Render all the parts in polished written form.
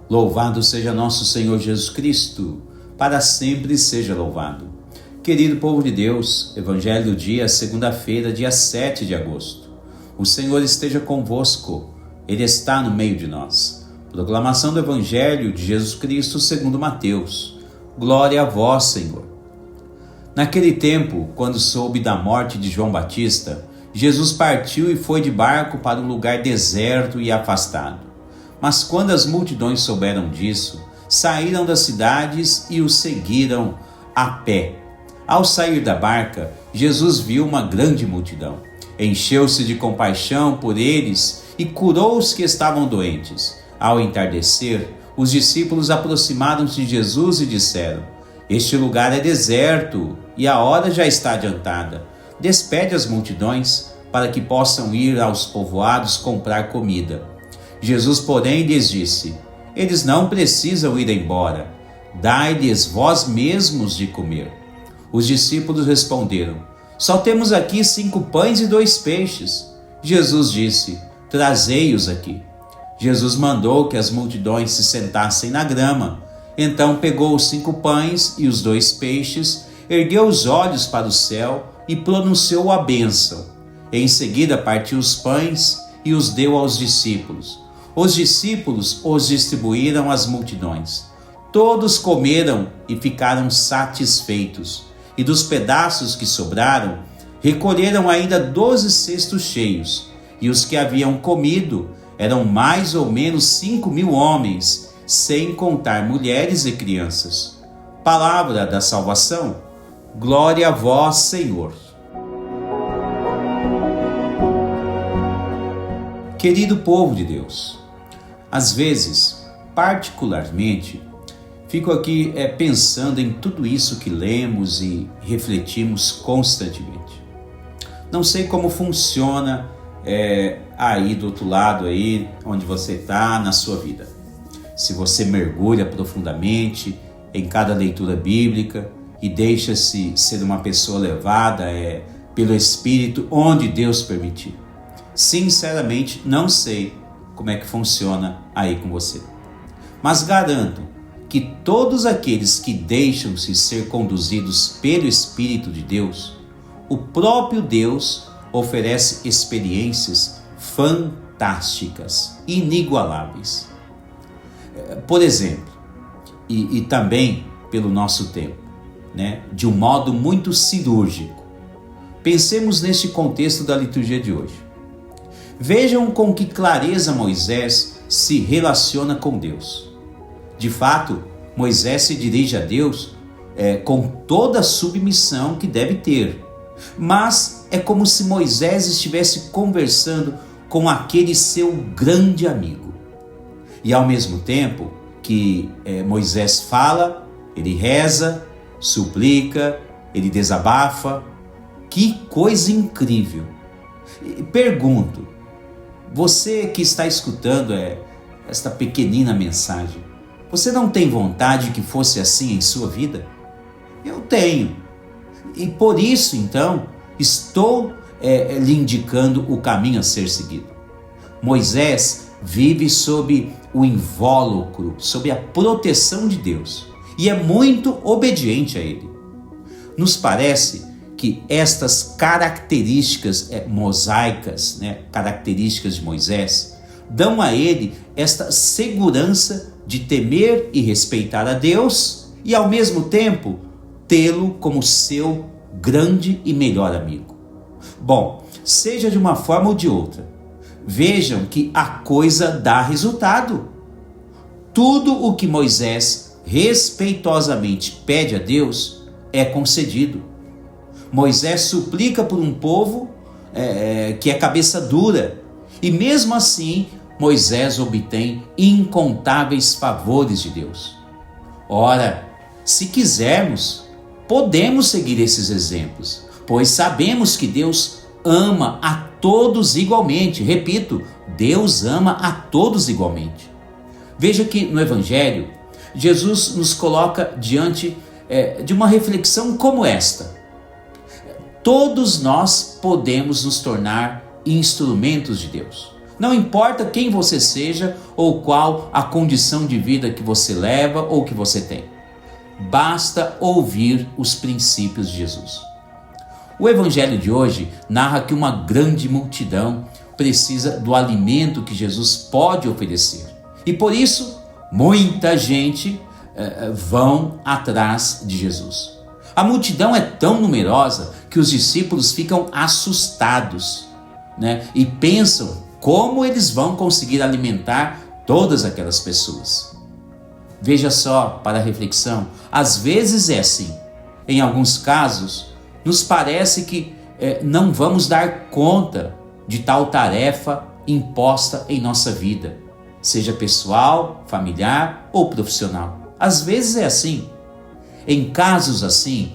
Louvado seja nosso Senhor Jesus Cristo, para sempre seja louvado. Querido povo de Deus, Evangelho do dia, segunda-feira, dia 7 de agosto. O Senhor esteja convosco, Ele está no meio de nós. Proclamação do Evangelho de Jesus Cristo segundo Mateus. Glória a vós, Senhor. Naquele tempo, quando soube da morte de João Batista, Jesus partiu e foi de barco para um lugar deserto e afastado. Mas quando as multidões souberam disso, saíram das cidades e o seguiram a pé. Ao sair da barca, Jesus viu uma grande multidão. Encheu-se de compaixão por eles e curou os que estavam doentes. Ao entardecer, os discípulos aproximaram-se de Jesus e disseram: Este lugar é deserto e a hora já está adiantada. Despede as multidões para que possam ir aos povoados comprar comida. Jesus, porém, lhes disse: Eles não precisam ir embora. Dai-lhes vós mesmos de comer. Os discípulos responderam: Só temos aqui 5 pães e 2 peixes. Jesus disse: Trazei-os aqui. Jesus mandou que as multidões se sentassem na grama. Então pegou os 5 pães e os 2 peixes, ergueu os olhos para o céu e pronunciou a bênção. Em seguida partiu os pães e os deu aos discípulos. Os discípulos os distribuíram às multidões. Todos comeram e ficaram satisfeitos. E dos pedaços que sobraram, recolheram ainda 12 cestos cheios. E os que haviam comido eram mais ou menos 5.000 homens, sem contar mulheres e crianças. Palavra da salvação. Glória a vós, Senhor. Querido povo de Deus, às vezes, particularmente, fico aqui pensando em tudo isso que lemos e refletimos constantemente. Não sei como funciona aí do outro lado, aí onde você está na sua vida. Se você mergulha profundamente em cada leitura bíblica e deixa-se ser uma pessoa levada pelo Espírito onde Deus permitir. Sinceramente, não sei como é que funciona aí com você. Mas garanto que todos aqueles que deixam-se ser conduzidos pelo Espírito de Deus, o próprio Deus oferece experiências fantásticas, inigualáveis. Por exemplo, e também pelo nosso tempo, de um modo muito cirúrgico. Pensemos neste contexto da liturgia de hoje. Vejam com que clareza Moisés se relaciona com Deus. De fato, Moisés se dirige a Deus com toda a submissão que deve ter. Mas é como se Moisés estivesse conversando com aquele seu grande amigo. E ao mesmo tempo que Moisés fala, ele reza, suplica, ele desabafa. Que coisa incrível! Pergunto, você que está escutando esta pequenina mensagem, você não tem vontade que fosse assim em sua vida? Eu tenho. E por isso, então, estou lhe indicando o caminho a ser seguido. Moisés vive sob o invólucro, sob a proteção de Deus, e é muito obediente a Ele. Nos parece que estas características mosaicas, características de Moisés, dão a ele esta segurança de temer e respeitar a Deus e, ao mesmo tempo, tê-lo como seu grande e melhor amigo. Bom, seja de uma forma ou de outra, vejam que a coisa dá resultado. Tudo o que Moisés respeitosamente pede a Deus é concedido. Moisés suplica por um povo que é cabeça dura, e mesmo assim Moisés obtém incontáveis favores de Deus. Ora, se quisermos, podemos seguir esses exemplos, pois sabemos que Deus ama a todos igualmente. Repito, Deus ama a todos igualmente. Veja que no Evangelho, Jesus nos coloca diante de uma reflexão como esta. Todos nós podemos nos tornar instrumentos de Deus. Não importa quem você seja ou qual a condição de vida que você leva ou que você tem. Basta ouvir os princípios de Jesus. O evangelho de hoje narra que uma grande multidão precisa do alimento que Jesus pode oferecer. E por isso, muita gente vão atrás de Jesus. A multidão é tão numerosa que os discípulos ficam assustados, e pensam como eles vão conseguir alimentar todas aquelas pessoas. Veja só, para a reflexão, às vezes é assim. Em alguns casos, nos parece que não vamos dar conta de tal tarefa imposta em nossa vida, seja pessoal, familiar ou profissional. Às vezes é assim. Em casos assim,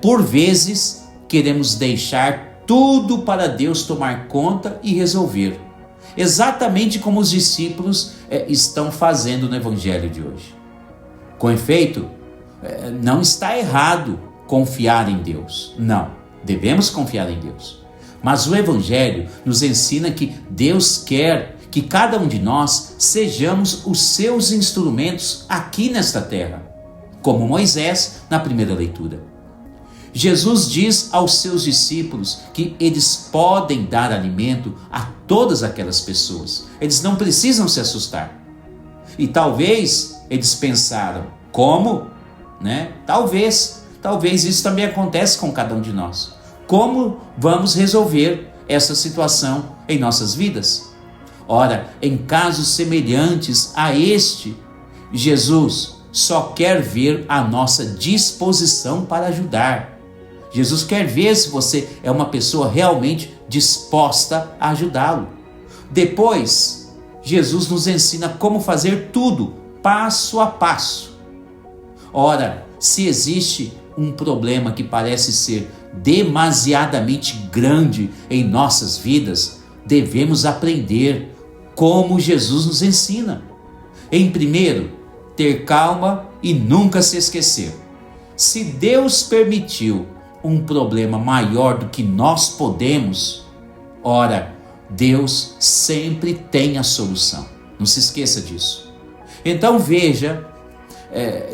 por vezes queremos deixar tudo para Deus tomar conta e resolver. Exatamente como os discípulos estão fazendo no evangelho de hoje. Com efeito, não está errado confiar em Deus. Não, devemos confiar em Deus. Mas o evangelho nos ensina que Deus quer que cada um de nós sejamos os seus instrumentos aqui nesta terra, como Moisés na primeira leitura. Jesus diz aos seus discípulos que eles podem dar alimento a todas aquelas pessoas. Eles não precisam se assustar. E talvez eles pensaram, como? Talvez isso também acontece com cada um de nós. Como vamos resolver essa situação em nossas vidas? Ora, em casos semelhantes a este, Jesus só quer ver a nossa disposição para ajudar. Jesus quer ver se você é uma pessoa realmente disposta a ajudá-lo. Depois, Jesus nos ensina como fazer tudo, passo a passo. Ora, se existe um problema que parece ser demasiadamente grande em nossas vidas, devemos aprender como Jesus nos ensina. Em primeiro, ter calma e nunca se esquecer. Se Deus permitiu um problema maior do que nós podemos, ora, Deus sempre tem a solução. Não se esqueça disso. Então veja,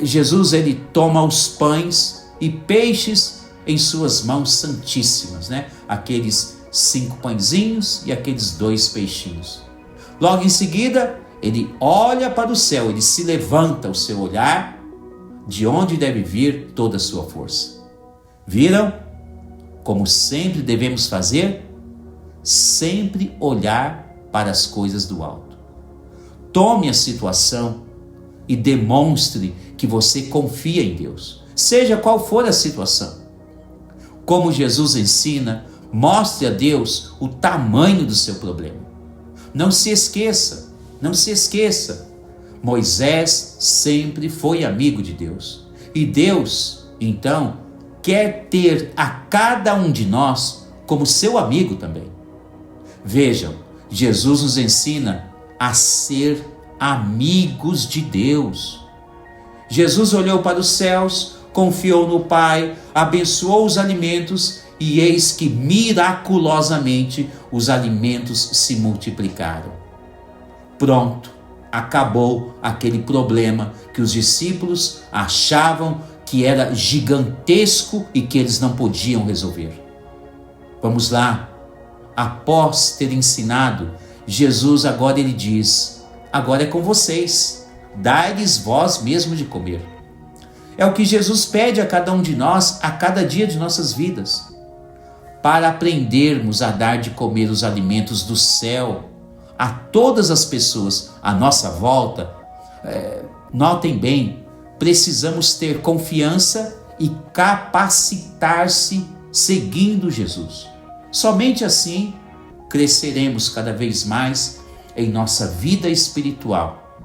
Jesus ele toma os pães e peixes em suas mãos santíssimas, aqueles 5 pãezinhos e aqueles 2 peixinhos. Logo em seguida, ele olha para o céu, ele se levanta o seu olhar, de onde deve vir toda a sua força. Viram? Como sempre devemos fazer? Sempre olhar para as coisas do alto. Tome a situação e demonstre que você confia em Deus, seja qual for a situação. Como Jesus ensina, mostre a Deus o tamanho do seu problema. Não se esqueça, Moisés sempre foi amigo de Deus. E Deus, então, quer ter a cada um de nós como seu amigo também. Vejam, Jesus nos ensina a ser amigos de Deus. Jesus olhou para os céus, confiou no Pai, abençoou os alimentos e eis que miraculosamente os alimentos se multiplicaram. Pronto, acabou aquele problema que os discípulos achavam que era gigantesco e que eles não podiam resolver. Vamos lá, após ter ensinado, Jesus agora ele diz, agora é com vocês, dai-lhes vós mesmo de comer. É o que Jesus pede a cada um de nós, a cada dia de nossas vidas, para aprendermos a dar de comer os alimentos do céu a todas as pessoas à nossa volta. Notem bem, precisamos ter confiança e capacitar-se seguindo Jesus. Somente assim cresceremos cada vez mais em nossa vida espiritual.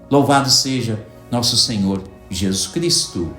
Louvado seja nosso Senhor Jesus Cristo.